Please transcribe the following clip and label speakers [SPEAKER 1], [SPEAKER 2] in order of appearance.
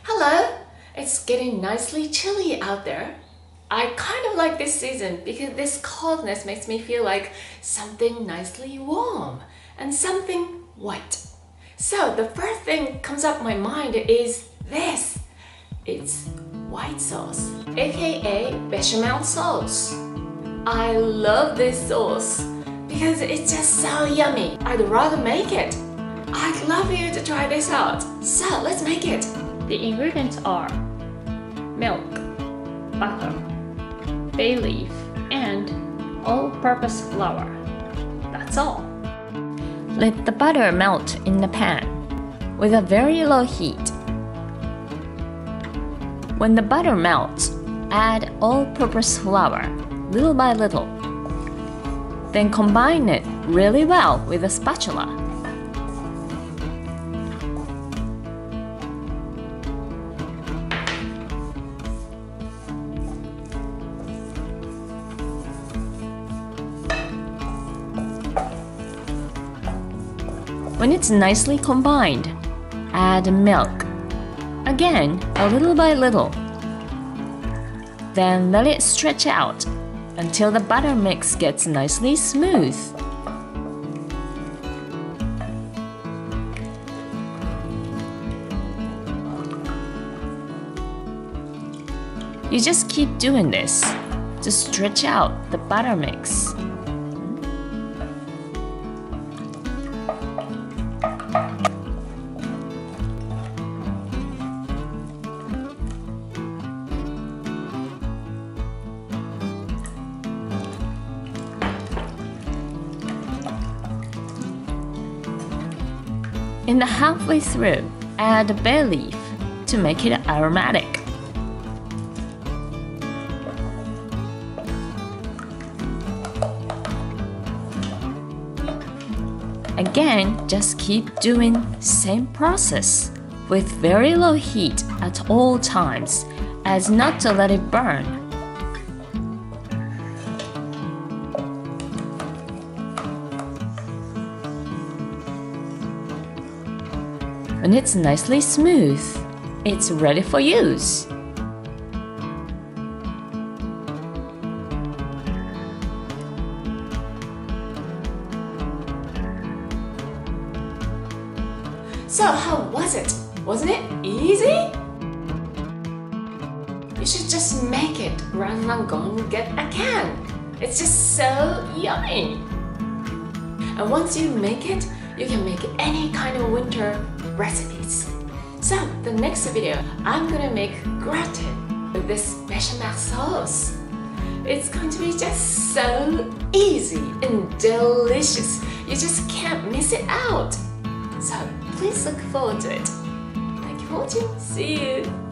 [SPEAKER 1] Hello! It's getting nicely chilly out there. I kind of like this season because this coldness makes me feel like something nicely warm and something white. So the first thing comes up my mind is this. It's white sauce, aka bechamel sauce. I love this sauce because it's just so yummy. I'd rather make it. I'd love you to try this out. So let's make it.
[SPEAKER 2] The ingredients are milk, butter, bay leaf, and all-purpose flour. That's all. Let the butter melt in the pan with a very low heat. When the butter melts, add all-purpose flour little by little. Then combine it really well with a spatula. When it's nicely combined, add milk. Again, a little by little. Then let it stretch out until the butter mix gets nicely smooth. You just keep doing this to stretch out the butter mix. In the halfway through, add a bay leaf to make it aromatic. Again, just keep doing same process with very low heat at all times as not to let it burn. When it's nicely smooth, it's ready for use.
[SPEAKER 1] So how was it? Wasn't it easy? You should just make it rather than go and get a can. It's just so yummy. And once you make it, you can make any kind of winter recipes. So the next video, I'm gonna make gratin with this bechamel sauce. It's going to be just so easy and delicious. You just can't miss it out. So please look forward to it. Thank you for watching. See you.